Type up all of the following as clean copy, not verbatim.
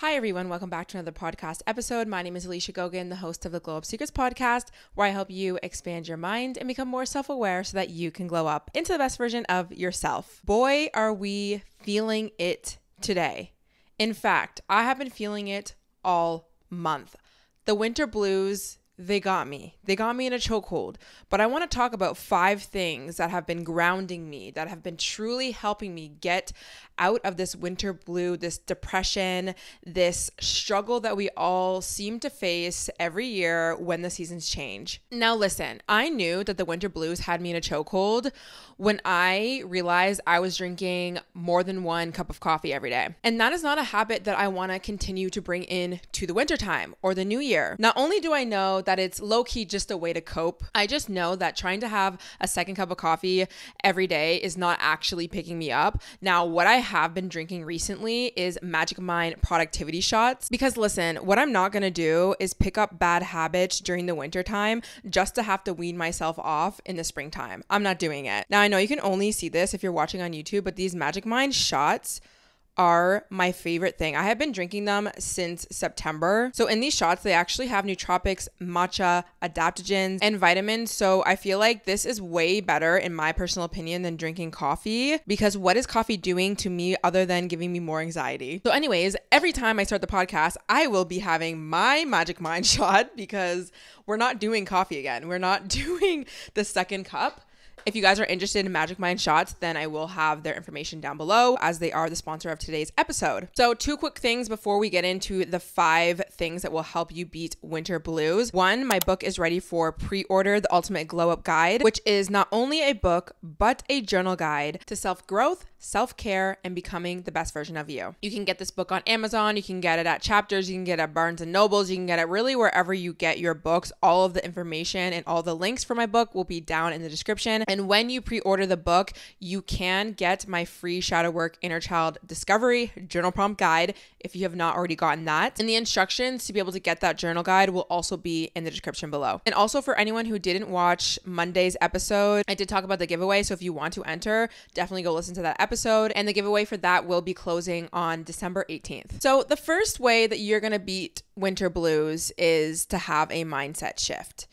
Hi everyone, welcome back to another podcast episode. My name is Alicia Gogan, the host of the Glow Up Secrets podcast, where I help you expand your mind and become more self-aware so that you can glow up into the best version of yourself. Boy, are we feeling it today. In fact, I have been feeling it all month. The winter blues, they got me. They got me in a chokehold. But I want to talk about 5 things that have been grounding me, that have been truly helping me get out of this winter blue, this depression, this struggle that we all seem to face every year when the seasons change. Now listen, I knew that the winter blues had me in a chokehold when I realized I was drinking more than 1 cup of coffee every day. And that is not a habit that I want to continue to bring in to the wintertime or the new year. Not only do I know that it's low-key just a way to cope, I just know that trying to have a second cup of coffee every day is not actually picking me up. Now, what I have been drinking recently is Magic Mind productivity shots, because listen, what I'm not going to do is pick up bad habits during the winter time just to have to wean myself off in the springtime. I'm not doing it. Now, I know you can only see this if you're watching on YouTube, but these Magic Mind shots are my favorite thing. I have been drinking them since September. So in these shots, they actually have nootropics, matcha, adaptogens, and vitamins. So I feel like this is way better, in my personal opinion, than drinking coffee, because what is coffee doing to me other than giving me more anxiety? So anyways, every time I start the podcast, I will be having my Magic Mind shot, because we're not doing coffee again. We're not doing the second cup. If you guys are interested in Magic Mind shots, then I will have their information down below, as they are the sponsor of today's episode. So 2 quick things before we get into the 5 things that will help you beat winter blues. 1, my book is ready for pre-order, The Ultimate Glow Up Guide, which is not only a book, but a journal guide to self-growth, self-care, and becoming the best version of you. You can get this book on Amazon. You can get it at Chapters. You can get it at Barnes & Nobles. You can get it really wherever you get your books. All of the information and all the links for my book will be down in the description. And when you pre-order the book, you can get my free Shadow Work Inner Child Discovery Journal Prompt Guide if you have not already gotten that. And the instructions to be able to get that journal guide will also be in the description below. And also, for anyone who didn't watch Monday's episode, I did talk about the giveaway. So if you want to enter, definitely go listen to that episode. And the giveaway for that will be closing on December 18th. So the first way that you're going to beat winter blues is to have a mindset shift.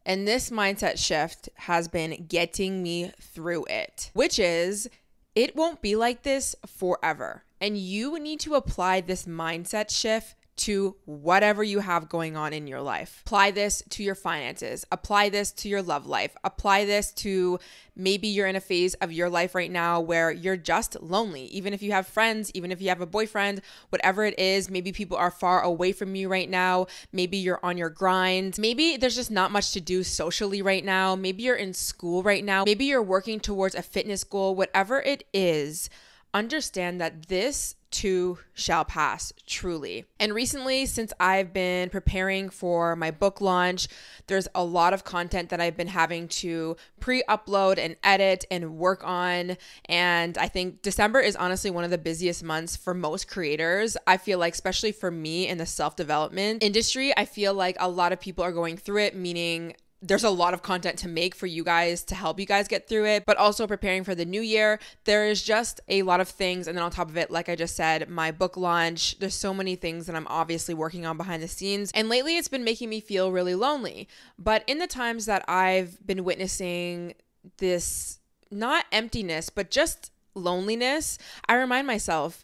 And this mindset shift has been getting me through it, which is, it won't be like this forever. And you need to apply this mindset shift to whatever you have going on in your life. Apply this to your finances. Apply this to your love life. Apply this to maybe you're in a phase of your life right now where you're just lonely. Even if you have friends, even if you have a boyfriend, whatever it is, maybe people are far away from you right now. Maybe you're on your grind. Maybe there's just not much to do socially right now. Maybe you're in school right now. Maybe you're working towards a fitness goal. Whatever it is, understand that this too shall pass, truly. And recently, since I've been preparing for my book launch, there's a lot of content that I've been having to pre-upload and edit and work on. And I think December is honestly one of the busiest months for most creators. I feel like, especially for me in the self-development industry, I feel like a lot of people are going through it, meaning there's a lot of content to make for you guys to help you guys get through it, but also preparing for the new year. There is just a lot of things. And then on top of it, like I just said, my book launch, there's so many things that I'm obviously working on behind the scenes. And lately it's been making me feel really lonely. But in the times that I've been witnessing this, not emptiness, but just loneliness, I remind myself,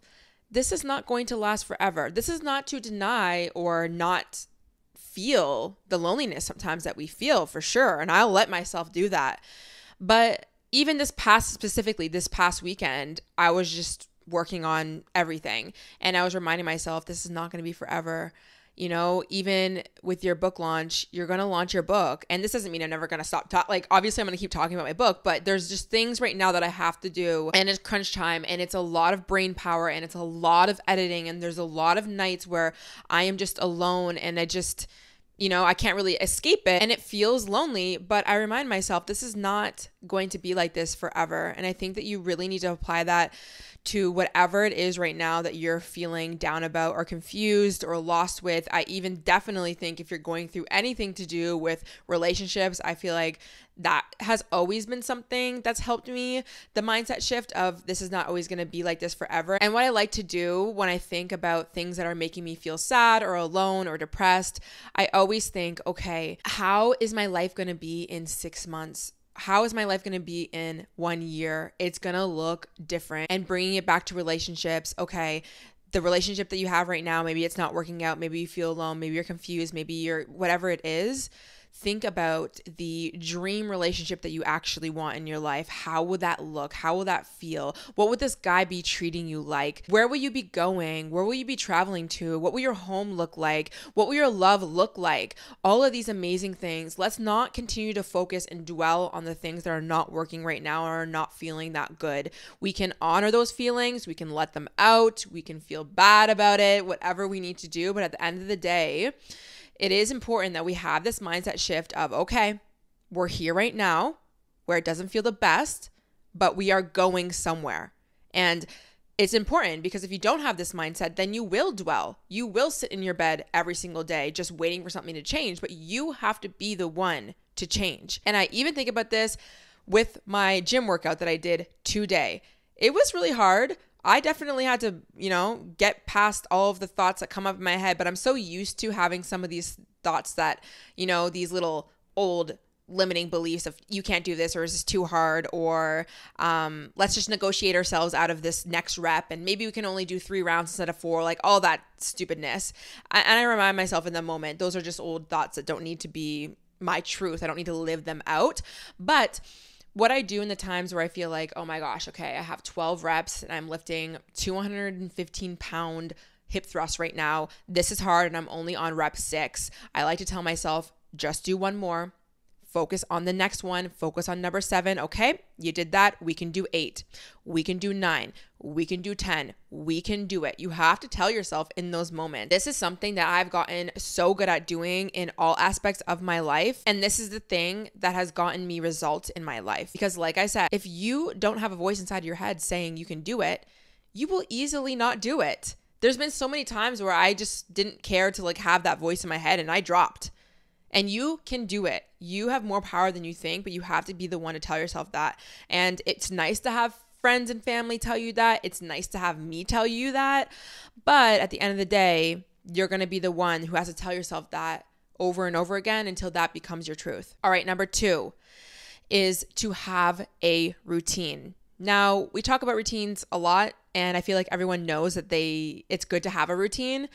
this is not going to last forever. This is not to deny or not feel the loneliness sometimes that we feel, for sure. And I'll let myself do that. But even this past weekend, I was just working on everything. And I was reminding myself, this is not going to be forever. You know, even with your book launch, you're going to launch your book. And this doesn't mean I'm never going to stop talking. Like, obviously I'm going to keep talking about my book, but there's just things right now that I have to do, and it's crunch time, and it's a lot of brain power, and it's a lot of editing. And there's a lot of nights where I am just alone, and I can't really escape it, and it feels lonely. But I remind myself, this is not going to be like this forever. And I think that you really need to apply that to whatever it is right now that you're feeling down about or confused or lost with. I even definitely think if you're going through anything to do with relationships, I feel like that has always been something that's helped me. The mindset shift of this is not always going to be like this forever. And what I like to do when I think about things that are making me feel sad or alone or depressed, I always think, okay, how is my life going to be in 6 months? How is my life going to be in 1 year? It's going to look different. And bringing it back to relationships, okay, the relationship that you have right now, maybe it's not working out, maybe you feel alone, maybe you're confused, maybe you're whatever it is. Think about the dream relationship that you actually want in your life. How would that look? How will that feel? What would this guy be treating you like? Where will you be going? Where will you be traveling to? What will your home look like? What will your love look like? All of these amazing things. Let's not continue to focus and dwell on the things that are not working right now or are not feeling that good. We can honor those feelings. We can let them out. We can feel bad about it, whatever we need to do. But at the end of the day, it is important that we have this mindset shift of, okay, we're here right now where it doesn't feel the best, but we are going somewhere. And it's important because if you don't have this mindset, then you will dwell. You will sit in your bed every single day just waiting for something to change, but you have to be the one to change. And I even think about this with my gym workout that I did today. It was really hard. I definitely had to, get past all of the thoughts that come up in my head, but I'm so used to having some of these thoughts that, these little old limiting beliefs of you can't do this, or is this too hard, or let's just negotiate ourselves out of this next rep and maybe we can only do 3 rounds instead of 4, like all that stupidness. And I remind myself in the moment, those are just old thoughts that don't need to be my truth. I don't need to live them out. But what I do in the times where I feel like, oh my gosh, okay, I have 12 reps and I'm lifting 215-pound hip thrusts right now. This is hard and I'm only on rep 6. I like to tell myself, just do 1 more. Focus on the next one. Focus on number 7. Okay, you did that. We can do 8. We can do 9. We can do 10. We can do it. You have to tell yourself in those moments. This is something that I've gotten so good at doing in all aspects of my life. And this is the thing that has gotten me results in my life. Because like I said, if you don't have a voice inside your head saying you can do it, you will easily not do it. There's been so many times where I just didn't care to have that voice in my head and I dropped. And you can do it. You have more power than you think, but you have to be the one to tell yourself that. And it's nice to have friends and family tell you that. It's nice to have me tell you that. But at the end of the day, you're going to be the one who has to tell yourself that over and over again until that becomes your truth. All right, number 2 is to have a routine. Now, we talk about routines a lot, and I feel like everyone knows that it's good to have a routine.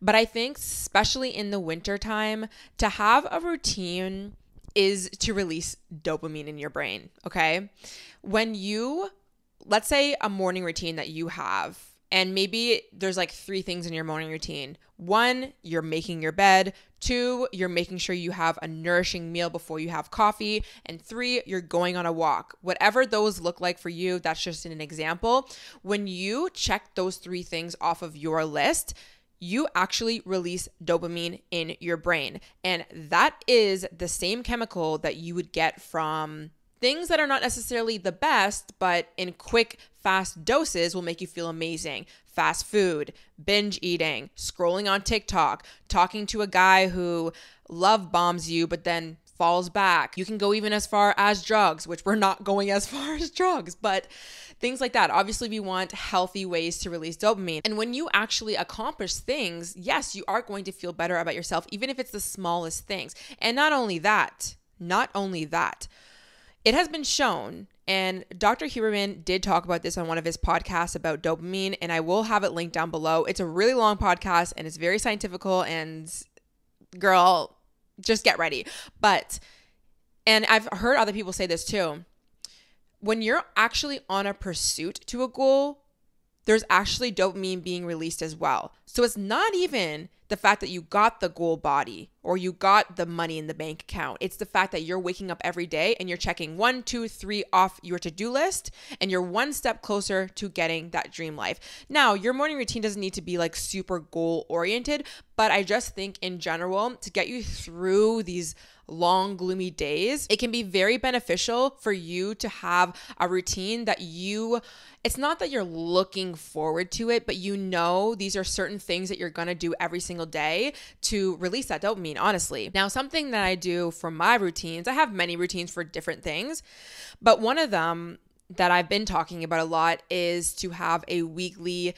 But I think, especially in the winter time, to have a routine is to release dopamine in your brain, okay? When let's say a morning routine that you have, and maybe there's 3 things in your morning routine. 1, you're making your bed. 2, you're making sure you have a nourishing meal before you have coffee. And 3, you're going on a walk. Whatever those look like for you, that's just an example. When you check those 3 things off of your list, you actually release dopamine in your brain. And that is the same chemical that you would get from things that are not necessarily the best, but in quick, fast doses will make you feel amazing. Fast food, binge eating, scrolling on TikTok, talking to a guy who love bombs you, but then falls back. You can go even as far as drugs, which we're not going as far as drugs, but things like that. Obviously, we want healthy ways to release dopamine. And when you actually accomplish things, yes, you are going to feel better about yourself, even if it's the smallest things. And not only that, it has been shown, and Dr. Huberman did talk about this on one of his podcasts about dopamine, and I will have it linked down below. It's a really long podcast, and it's very scientifical, and girl, just get ready. And I've heard other people say this too. When you're actually on a pursuit to a goal, there's actually dopamine being released as well. So it's not even the fact that you got the goal body or you got the money in the bank account. It's the fact that you're waking up every day and you're checking 1, 2, 3 off your to-do list and you're one step closer to getting that dream life. Now, your morning routine doesn't need to be super goal oriented, but I just think in general to get you through these long, gloomy days, it can be very beneficial for you to have a routine that it's not that you're looking forward to it, but you know these are certain things that you're going to do every single day to release that dopamine, honestly. Now, something that I do for my routines, I have many routines for different things, but one of them that I've been talking about a lot is to have a weekly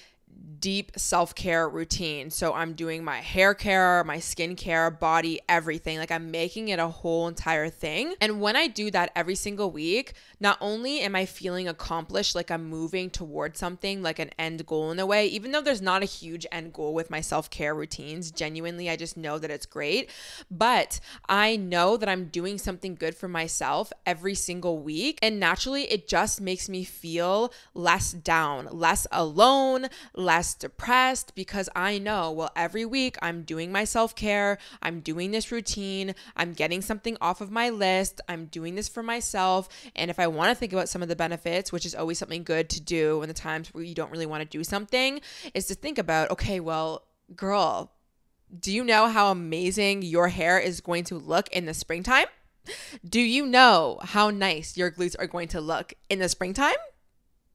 deep self-care routine. So I'm doing my hair care, my skin care, body, everything. Like I'm making it a whole entire thing. And when I do that every single week, not only am I feeling accomplished, like I'm moving towards something, like an end goal in a way, even though there's not a huge end goal with my self-care routines, genuinely, I just know that it's great. But I know that I'm doing something good for myself every single week. And naturally, it just makes me feel less down, less alone, less depressed, because I know, well, every week I'm doing my self-care, I'm doing this routine, I'm getting something off of my list, I'm doing this for myself. And if I want to think about some of the benefits, which is always something good to do in the times where you don't really want to do something, is to think about, okay, well, girl, do you know how amazing your hair is going to look in the springtime? Do you know how nice your glutes are going to look in the springtime?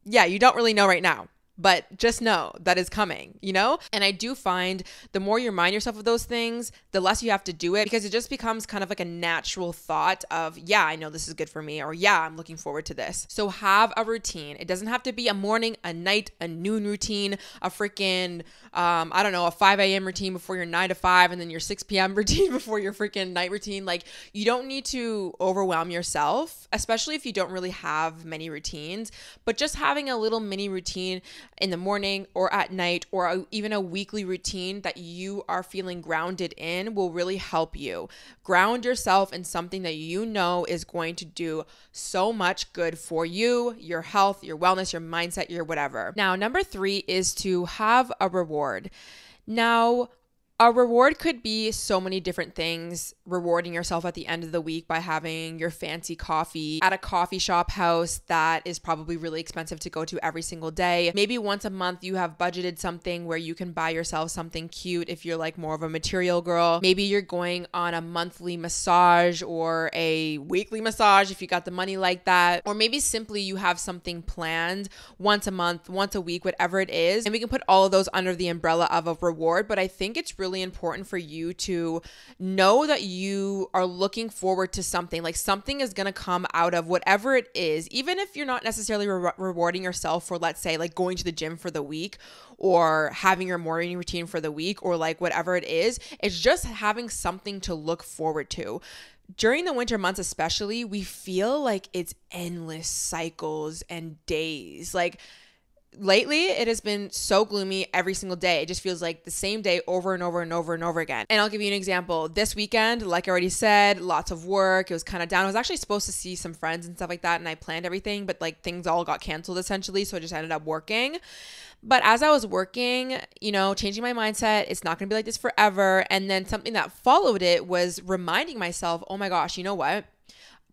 Yeah, you don't really know right now, but just know that is coming, you know? And I do find the more you remind yourself of those things, the less you have to do it, because it just becomes kind of like a natural thought of, yeah, I know this is good for me, or yeah, I'm looking forward to this. So have a routine. It doesn't have to be a morning, a night, a noon routine, a freaking, a 5 a.m. routine before your 9 to 5, and then your 6 p.m. routine before your freaking night routine. Like, you don't need to overwhelm yourself, especially if you don't really have many routines, but just having a little mini routine in the morning or at night, or even a weekly routine that you are feeling grounded in will really help you. Ground yourself in something that you know is going to do so much good for you, your health, your wellness, your mindset, your whatever. Now, number 3 is to have a reward. Now, a reward could be so many different things. Rewarding yourself at the end of the week by having your fancy coffee at a coffee shop house that is probably really expensive to go to every single day. Maybe once a month you have budgeted something where you can buy yourself something cute if you're like more of a material girl. Maybe you're going on a monthly massage or a weekly massage if you got the money like that. Or maybe simply you have something planned once a month, once a week, whatever it is. And we can put all of those under the umbrella of a reward. But I think it's really important for you to know that you are looking forward to something. Like, something is going to come out of whatever it is, even if you're not necessarily rewarding yourself for, let's say, like going to the gym for the week or having your morning routine for the week, or like whatever it is. It's just having something to look forward to. During the winter months especially, we feel like it's endless cycles and days. Like, lately, it has been so gloomy every single day. It just feels like the same day over and over and over and over again. And I'll give you an example. This weekend, like I already said, lots of work. It was kind of down. I was actually supposed to see some friends and stuff like that, and I planned everything, but like things all got canceled essentially, so I just ended up working. But as I was working, changing my mindset, it's not going to be like this forever. And then something that followed it was reminding myself, oh my gosh, you know what?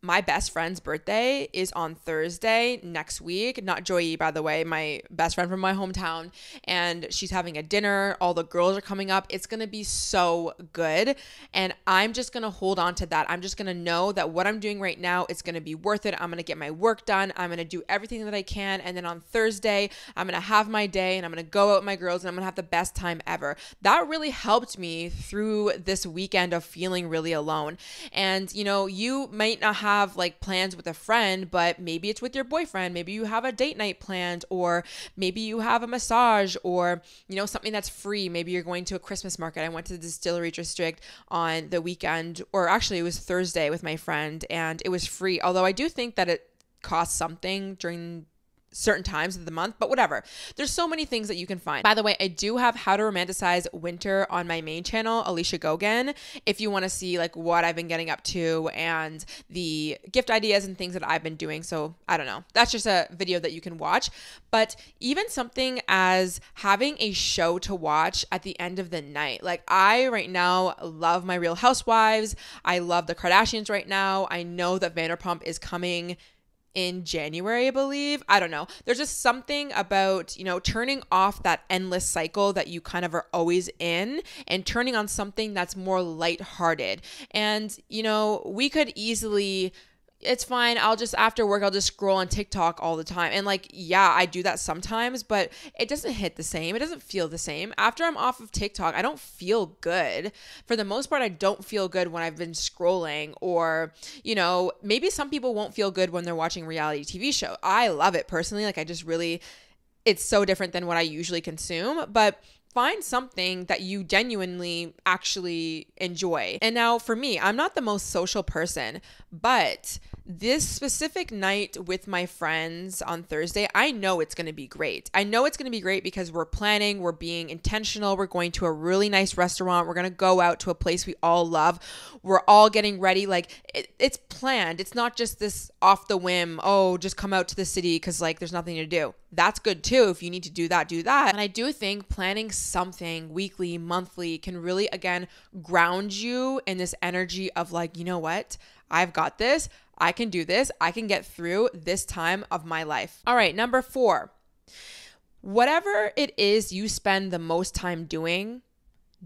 My best friend's birthday is on Thursday next week. Not Joy, by the way, my best friend from my hometown. And she's having a dinner. All the girls are coming up. It's going to be so good. And I'm just going to hold on to that. I'm just going to know that what I'm doing right now, it's going to be worth it. I'm going to get my work done. I'm going to do everything that I can. And then on Thursday, I'm going to have my day and I'm going to go out with my girls and I'm going to have the best time ever. That really helped me through this weekend of feeling really alone. And, you might not have like plans with a friend, but maybe it's with your boyfriend. Maybe you have a date night planned, or maybe you have a massage, or something that's free. Maybe you're going to a Christmas market. I went to the Distillery District on the weekend, or actually it was Thursday with my friend, and it was free. Although I do think that it costs something during certain times of the month, but whatever. There's so many things that you can find. By the way, I do have How to Romanticize Winter on my main channel, Alicia Gogan, if you want to see like what I've been getting up to and the gift ideas and things that I've been doing. So I don't know. That's just a video that you can watch. But even something as having a show to watch at the end of the night. Like, I right now love my Real Housewives. I love the Kardashians right now. I know that Vanderpump is coming in January, I believe. I don't know. There's just something about, turning off that endless cycle that you kind of are always in and turning on something that's more lighthearted. And, we could easily, it's fine. After work, I'll just scroll on TikTok all the time. And yeah, I do that sometimes, but it doesn't hit the same. It doesn't feel the same. After I'm off of TikTok, I don't feel good. For the most part, I don't feel good when I've been scrolling, or, maybe some people won't feel good when they're watching reality TV show. I love it personally. It's so different than what I usually consume, but find something that you genuinely actually enjoy. And now for me, I'm not the most social person, but this specific night with my friends on Thursday, I know it's going to be great. I know it's going to be great because we're planning, we're being intentional, we're going to a really nice restaurant, we're going to go out to a place we all love, we're all getting ready. It's planned. It's not just this off the whim, oh, just come out to the city because there's nothing to do. That's good too. If you need to do that, do that. And I do think planning something weekly, monthly can really, again, ground you in this energy of you know what? I've got this. I can do this. I can get through this time of my life. All right, number 4. Whatever it is you spend the most time doing,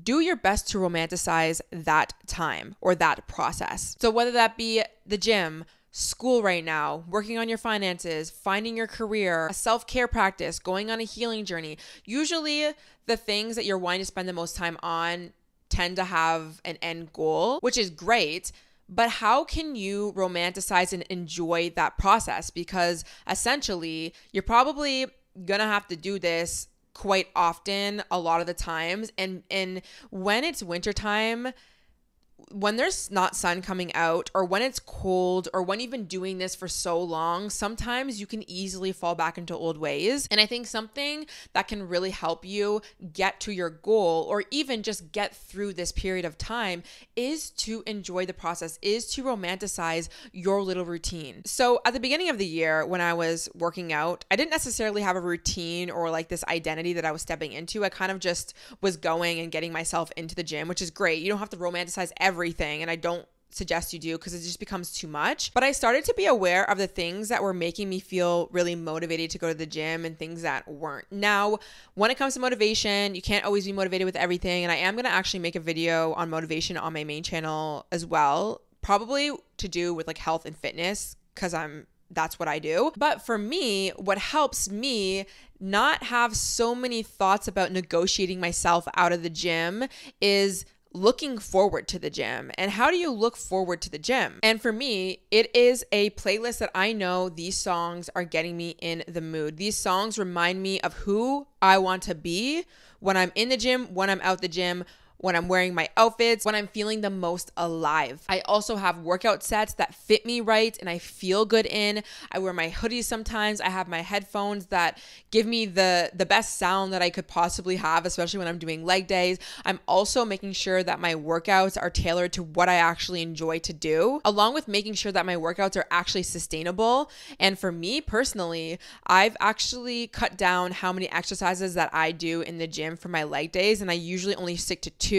do your best to romanticize that time or that process. So whether that be the gym, school right now, working on your finances, finding your career, a self-care practice, going on a healing journey, usually the things that you're wanting to spend the most time on tend to have an end goal, which is great. But how can you romanticize and enjoy that process? Because essentially, you're probably going to have to do this quite often, a lot of the times. And when it's wintertime, when there's not sun coming out, or when it's cold, or when you've been doing this for so long, sometimes you can easily fall back into old ways. And I think something that can really help you get to your goal, or even just get through this period of time, is to enjoy the process, is to romanticize your little routine. So at the beginning of the year, when I was working out, I didn't necessarily have a routine or this identity that I was stepping into. I kind of just was going and getting myself into the gym, which is great. You don't have to romanticize everything, and I don't suggest you do because it just becomes too much. But I started to be aware of the things that were making me feel really motivated to go to the gym and things that weren't. Now, when it comes to motivation, you can't always be motivated with everything, and I am going to actually make a video on motivation on my main channel as well, probably to do with health and fitness, because that's what I do. But for me, what helps me not have so many thoughts about negotiating myself out of the gym is looking forward to the gym. And how do you look forward to the gym? And for me, it is a playlist that I know these songs are getting me in the mood. These songs remind me of who I want to be when I'm in the gym, when I'm out the gym, when I'm wearing my outfits, when I'm feeling the most alive. I also have workout sets that fit me right and I feel good in. I wear my hoodies sometimes. I have my headphones that give me the best sound that I could possibly have, especially when I'm doing leg days. I'm also making sure that my workouts are tailored to what I actually enjoy to do, along with making sure that my workouts are actually sustainable. And for me personally, I've actually cut down how many exercises that I do in the gym for my leg days, and I usually only stick to 2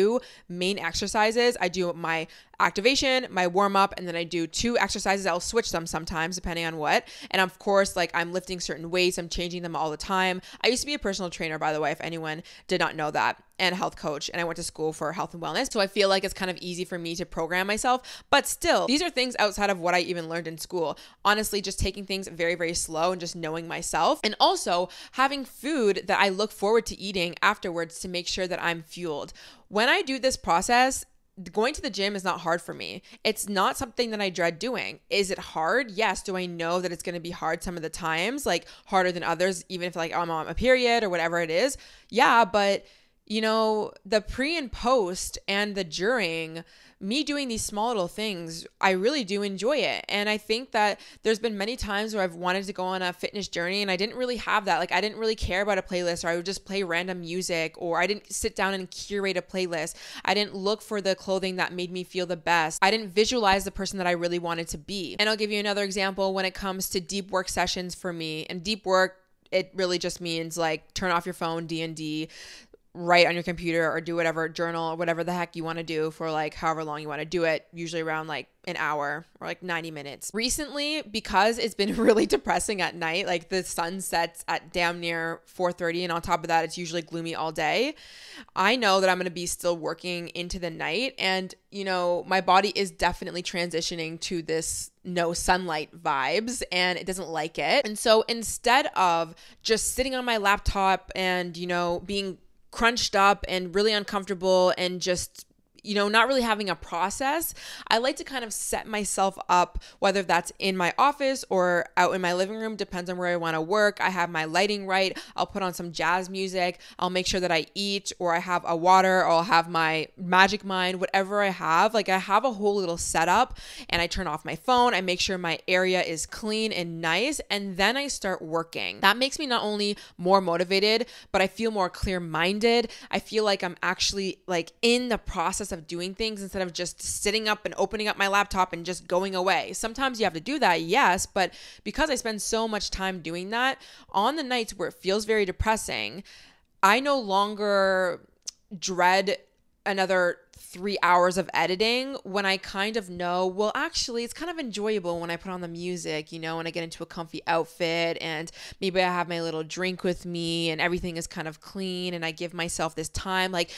main exercises. I do my activation, my warm up, and then I do 2 exercises. I'll switch them sometimes depending on what. And of course, I'm lifting certain weights, I'm changing them all the time. I used to be a personal trainer, by the way, if anyone did not know that, and a health coach, and I went to school for health and wellness. So I feel like it's kind of easy for me to program myself, but still, these are things outside of what I even learned in school. Honestly, just taking things very, very slow and just knowing myself, and also having food that I look forward to eating afterwards to make sure that I'm fueled. When I do this process, going to the gym is not hard for me. It's not something that I dread doing. Is it hard? Yes. Do I know that it's going to be hard some of the times, harder than others, even if I'm on a period or whatever it is? Yeah, but the pre and post and the during, me doing these small little things, I really do enjoy it. And I think that there's been many times where I've wanted to go on a fitness journey and I didn't really have that. I didn't really care about a playlist, or I would just play random music, or I didn't sit down and curate a playlist. I didn't look for the clothing that made me feel the best. I didn't visualize the person that I really wanted to be. And I'll give you another example when it comes to deep work sessions for me. And deep work, it really just means turn off your phone, D&D, write on your computer or do whatever, journal or whatever the heck you want to do for like however long you want to do it, usually around like an hour or like 90 minutes. Recently, because it's been really depressing at night, like the sun sets at damn near 4:30, and on top of that, it's usually gloomy all day. I know that I'm going to be still working into the night, and my body is definitely transitioning to this no sunlight vibes, and it doesn't like it. And so instead of just sitting on my laptop and, being crunched up and really uncomfortable and just not really having a process, I like to kind of set myself up, whether that's in my office or out in my living room, depends on where I want to work. I have my lighting right. I'll put on some jazz music. I'll make sure that I eat, or I have a water, or I'll have my Magic Mind, whatever I have. Like I have a whole little setup, and I turn off my phone. I make sure my area is clean and nice, and then I start working. That makes me not only more motivated, but I feel more clear-minded. I feel like I'm actually like in the process of doing things instead of just sitting up and opening up my laptop and just going away. Sometimes you have to do that, yes, but because I spend so much time doing that, on the nights where it feels very depressing, I no longer dread another 3 hours of editing when I kind of know, well, actually, it's kind of enjoyable when I put on the music, and I get into a comfy outfit, and maybe I have my little drink with me, and everything is kind of clean, and I give myself this time. Like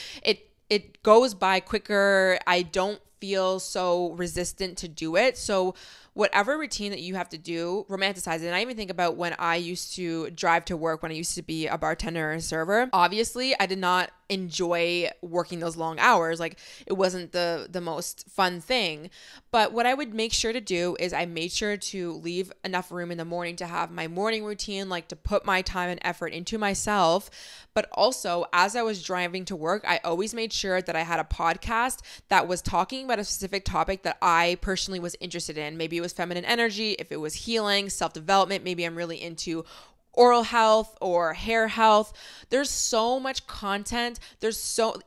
it goes by quicker. I don't feel so resistant to do it. So whatever routine that you have to do, romanticize it. And I even think about when I used to drive to work, when I used to be a bartender or a server. Obviously, I did not enjoy working those long hours. Like it wasn't the most fun thing. But what I would make sure to do is I made sure to leave enough room in the morning to have my morning routine, like to put my time and effort into myself. But also, as I was driving to work, I always made sure that I had a podcast that was talking about a specific topic that I personally was interested in. Maybe it was feminine energy, if it was healing, self-development, maybe I'm really into oral health or hair health. There's so much content.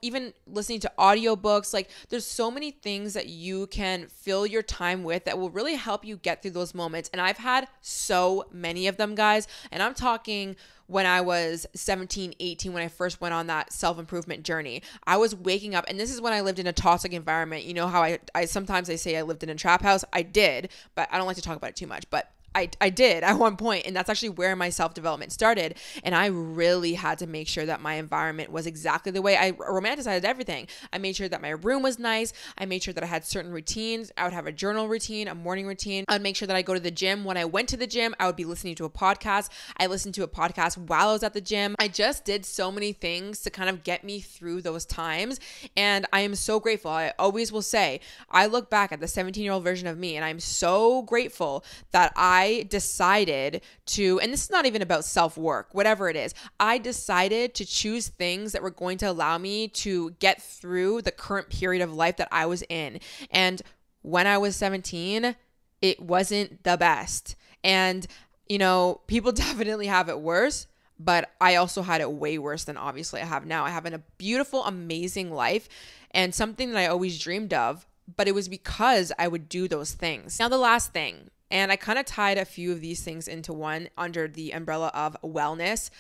Even listening to audiobooks, like there's so many things that you can fill your time with that will really help you get through those moments. And I've had so many of them, guys. And I'm talking when I was 17, 18, when I first went on that self-improvement journey. I was waking up, and this is when I lived in a toxic environment. You know how I sometimes I say I lived in a trap house. I did, but I don't like to talk about it too much. But I did at one point, and that's actually where my self-development started. And I really had to make sure that my environment was exactly the way I romanticized everything. I made sure that my room was nice. I made sure that I had certain routines. I would have a journal routine, a morning routine. I would make sure that I go to the gym. When I went to the gym, I would be listening to a podcast. I listened to a podcast while I was at the gym. I just did so many things to kind of get me through those times. And I am so grateful. I always will say, I look back at the 17-year-old version of me, and I'm so grateful that I decided to, and this is not even about self-work, whatever it is, I decided to choose things that were going to allow me to get through the current period of life that I was in. And when I was 17, it wasn't the best. And, people definitely have it worse, but I also had it way worse than obviously I have now. I have a beautiful, amazing life and something that I always dreamed of, but it was because I would do those things. Now, the last thing, and I kind of tied a few of these things into one under the umbrella of wellness.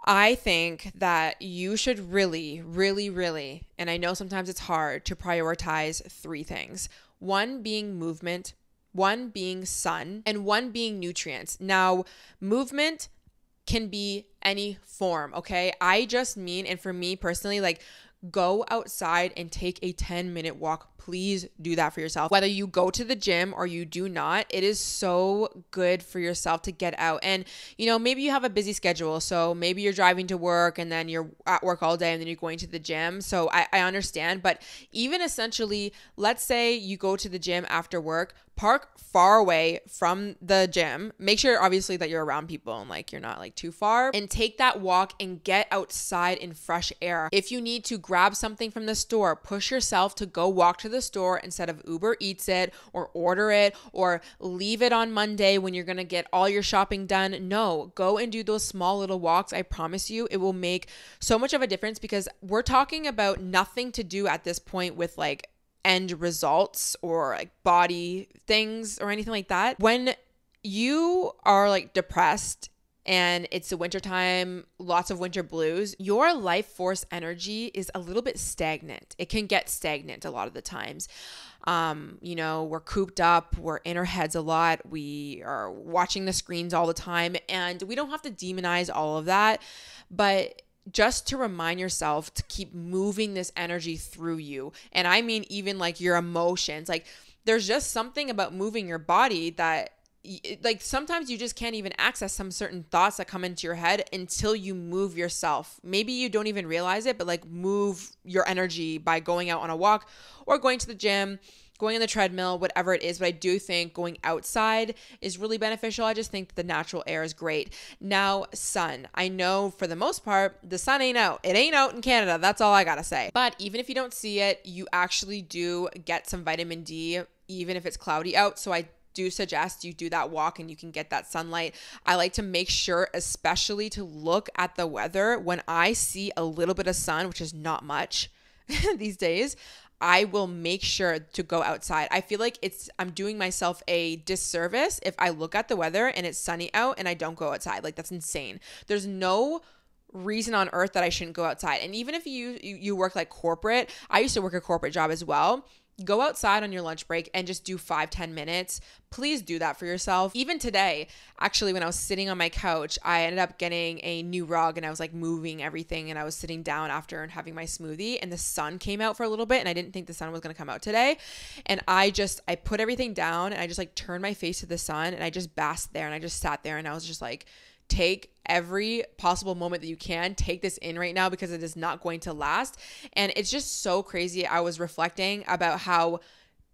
I think that you should really, really, really, and I know sometimes it's hard to prioritize 3 things. 1 being movement, 1 being sun, and 1 being nutrients. Now, movement can be any form, okay? I just mean, and for me personally, like go outside and take a 10-minute walk. Please do that for yourself. Whether you go to the gym or you do not, it is so good for yourself to get out. And, maybe you have a busy schedule. So maybe you're driving to work and then you're at work all day and then you're going to the gym. So I understand. But even essentially, let's say you go to the gym after work, park far away from the gym. Make sure obviously that you're around people and like you're not like too far, and take that walk and get outside in fresh air. If you need to grab something from the store, push yourself to go walk to the store instead of Uber Eats it or order it or leave it on Monday when you're going to get all your shopping done. No, go and do those small little walks. I promise you it will make so much of a difference, because we're talking about nothing to do at this point with like end results or like body things or anything like that. When you are like depressed and it's the winter time, lots of winter blues, your life force energy is a little bit stagnant. It can get stagnant a lot of the times. We're cooped up, we're in our heads a lot, we are watching the screens all the time, and we don't have to demonize all of that, but just to remind yourself to keep moving this energy through you. And I mean, even like your emotions, like there's just something about moving your body that like sometimes you just can't even access some certain thoughts that come into your head until you move yourself. Maybe you don't even realize it, but like move your energy by going out on a walk or going to the gym, going on the treadmill, whatever it is. But I do think going outside is really beneficial. I just think the natural air is great. Now, sun. I know for the most part, the sun ain't out. It ain't out in Canada. That's all I gotta say. But even if you don't see it, you actually do get some vitamin D, even if it's cloudy out. So I do suggest you do that walk and you can get that sunlight. I like to make sure, especially to look at the weather when I see a little bit of sun, which is not much these days. I will make sure to go outside. I feel like I'm doing myself a disservice if I look at the weather and it's sunny out and I don't go outside. Like, that's insane. There's no reason on earth that I shouldn't go outside. And even if you work like corporate, I used to work a corporate job as well. Go outside on your lunch break and just do 5-10 minutes. Please do that for yourself. Even today, actually, when I was sitting on my couch, I ended up getting a new rug and I was like moving everything and I was sitting down after and having my smoothie and the sun came out for a little bit and I didn't think the sun was going to come out today. And I put everything down and I just like turned my face to the sun and I just basked there and I just sat there and I was just like, take every possible moment that you can. Take this in right now because it is not going to last. And it's just so crazy. I was reflecting about how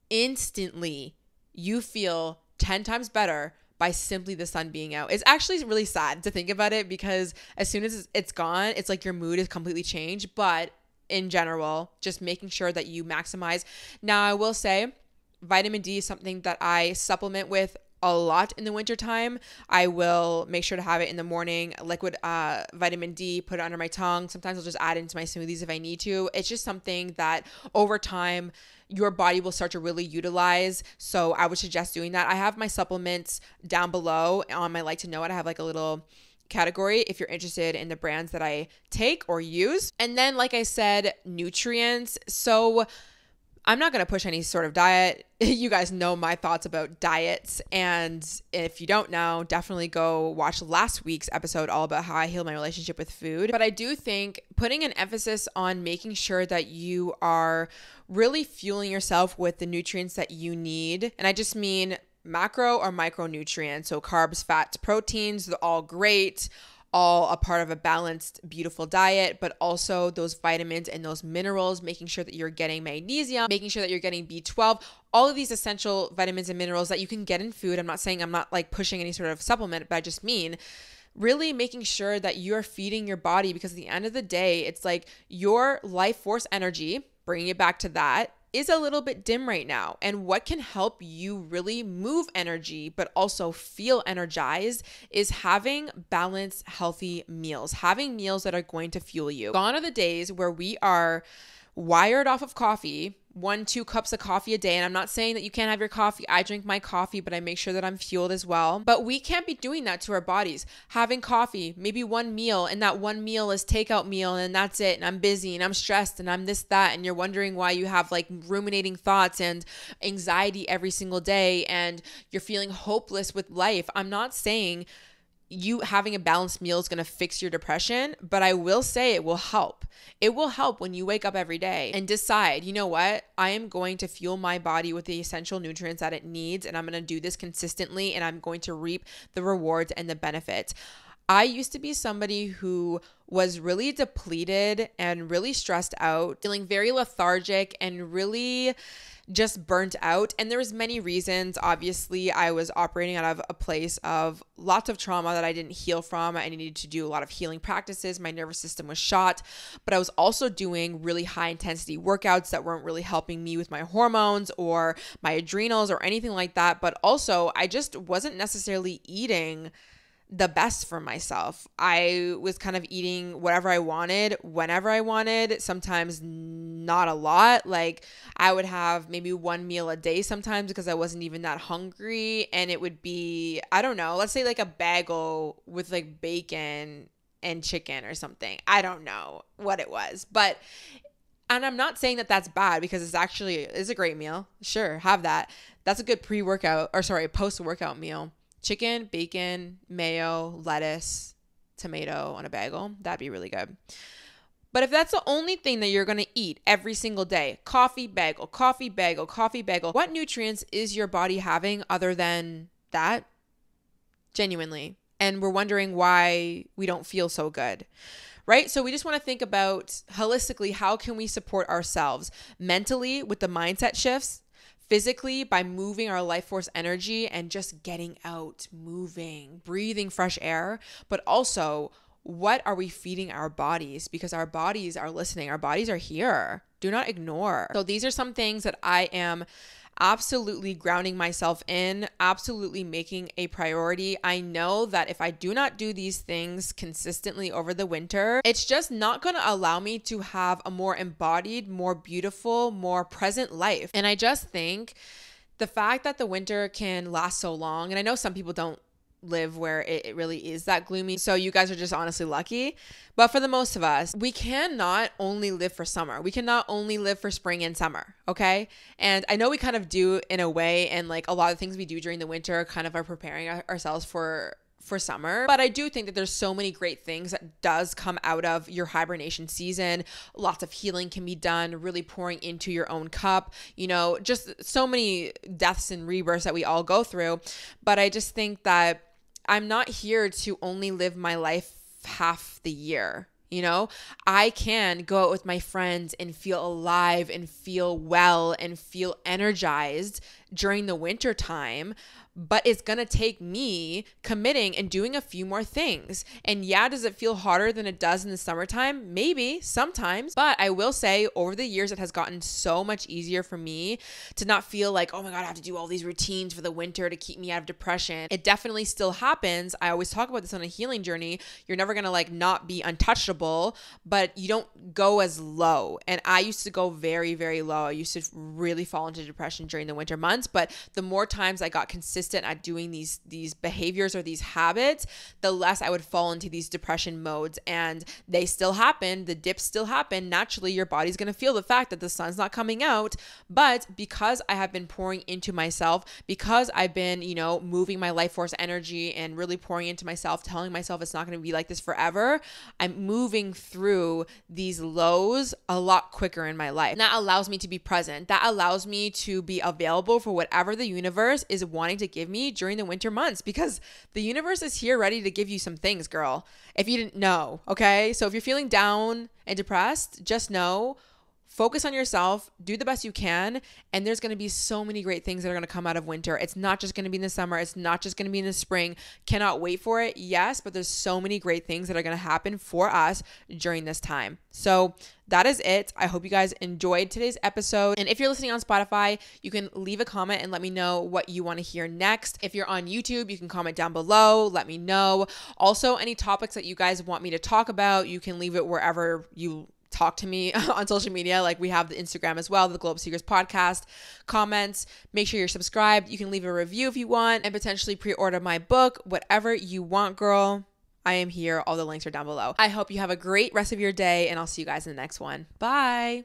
instantly you feel 10 times better by simply the sun being out. It's actually really sad to think about it because as soon as it's gone, it's like your mood is completely changed. But in general, just making sure that you maximize. Now, I will say vitamin D is something that I supplement with a lot in the wintertime. I will make sure to have it in the morning, liquid vitamin D, put it under my tongue. Sometimes I'll just add it into my smoothies if I need to. It's just something that over time, your body will start to really utilize. So I would suggest doing that. I have my supplements down below on my Like to Know It. I have like a little category if you're interested in the brands that I take or use. And then, like I said, nutrients. So I'm not going to push any sort of diet. You guys know my thoughts about diets. And if you don't know, definitely go watch last week's episode all about how I healed my relationship with food. But I do think putting an emphasis on making sure that you are really fueling yourself with the nutrients that you need. And I just mean macro or micronutrients. So carbs, fats, proteins, they're all great, all a part of a balanced, beautiful diet, but also those vitamins and those minerals, making sure that you're getting magnesium, making sure that you're getting B12, all of these essential vitamins and minerals that you can get in food. I'm not like pushing any sort of supplement, but I just mean really making sure that you're feeding your body, because at the end of the day, it's like your life force energy, bringing it back to that, is a little bit dim right now. And what can help you really move energy, but also feel energized, is having balanced, healthy meals, having meals that are going to fuel you. Gone are the days where we are wired off of coffee, 1-2 cups of coffee a day. And I'm not saying that you can't have your coffee. I drink my coffee, but I make sure that I'm fueled as well. But we can't be doing that to our bodies. Having coffee, maybe one meal, and that one meal is takeout meal, and that's it. And I'm busy and I'm stressed and I'm this, that. And you're wondering why you have like ruminating thoughts and anxiety every single day and you're feeling hopeless with life. I'm not saying you having a balanced meal is going to fix your depression, but I will say it will help. It will help when you wake up every day and decide, you know what, I am going to fuel my body with the essential nutrients that it needs, and I'm going to do this consistently, and I'm going to reap the rewards and the benefits. I used to be somebody who was really depleted and really stressed out, feeling very lethargic and really just burnt out. And there was many reasons. Obviously, I was operating out of a place of lots of trauma that I didn't heal from. I needed to do a lot of healing practices. My nervous system was shot, but I was also doing really high intensity workouts that weren't really helping me with my hormones or my adrenals or anything like that. But also, I just wasn't necessarily eating the best for myself. I was kind of eating whatever I wanted, whenever I wanted, sometimes not a lot. Like I would have maybe one meal a day sometimes because I wasn't even that hungry. And it would be, I don't know, let's say like a bagel with like bacon and chicken or something. I don't know what it was, and I'm not saying that that's bad because it's a great meal. Sure, have that. That's a good post-workout meal. Chicken, bacon, mayo, lettuce, tomato on a bagel. That'd be really good. But if that's the only thing that you're going to eat every single day, coffee, bagel, coffee, bagel, coffee, bagel, what nutrients is your body having other than that? Genuinely. And we're wondering why we don't feel so good. Right? So we just want to think about holistically, how can we support ourselves mentally with the mindset shifts, physically by moving our life force energy and just getting out, moving, breathing fresh air, but also what are we feeding our bodies? Because our bodies are listening. Our bodies are here. Do not ignore. So these are some things that I am absolutely grounding myself in, absolutely making a priority. I know that if I do not do these things consistently over the winter, it's just not going to allow me to have a more embodied, more beautiful, more present life. And I just think the fact that the winter can last so long, and I know some people don't live where it really is that gloomy, so you guys are just honestly lucky, but for the most of us, we cannot only live for summer. We cannot only live for spring and summer, okay? And I know we kind of do in a way, and like a lot of things we do during the winter kind of are preparing ourselves for summer. But I do think that there's so many great things that does come out of your hibernation season. Lots of healing can be done, really pouring into your own cup, just so many deaths and rebirths that we all go through. But I just think that I'm not here to only live my life half the year. I can go out with my friends and feel alive and feel well and feel energized during the winter time, but it's going to take me committing and doing a few more things. And yeah, does it feel harder than it does in the summertime? Maybe, sometimes. But I will say over the years, it has gotten so much easier for me to not feel like, oh my God, I have to do all these routines for the winter to keep me out of depression. It definitely still happens. I always talk about this on a healing journey. You're never going to like not be untouchable, but you don't go as low. And I used to go very, very low. I used to really fall into depression during the winter months. But the more times I got consistent at doing these behaviors or these habits, the less I would fall into these depression modes. And they still happen. The dips still happen. Naturally, your body's going to feel the fact that the sun's not coming out. But because I have been pouring into myself, because I've been, moving my life force energy and really pouring into myself, telling myself it's not going to be like this forever, I'm moving through these lows a lot quicker in my life. And that allows me to be present. That allows me to be available for whatever the universe is wanting to give me during the winter months, because the universe is here ready to give you some things, girl. If you didn't know, okay? So if you're feeling down and depressed, just know, focus on yourself, do the best you can, and there's going to be so many great things that are going to come out of winter. It's not just going to be in the summer. It's not just going to be in the spring. Cannot wait for it. Yes, but there's so many great things that are going to happen for us during this time. So that is it. I hope you guys enjoyed today's episode. And if you're listening on Spotify, you can leave a comment and let me know what you want to hear next. If you're on YouTube, you can comment down below. Let me know. Also, any topics that you guys want me to talk about, you can leave it wherever you talk to me on social media. Like we have the Instagram as well, the Globe Seekers podcast. Comments, make sure you're subscribed. You can leave a review if you want and potentially pre-order my book, whatever you want, girl. I am here. All the links are down below. I hope you have a great rest of your day and I'll see you guys in the next one. Bye.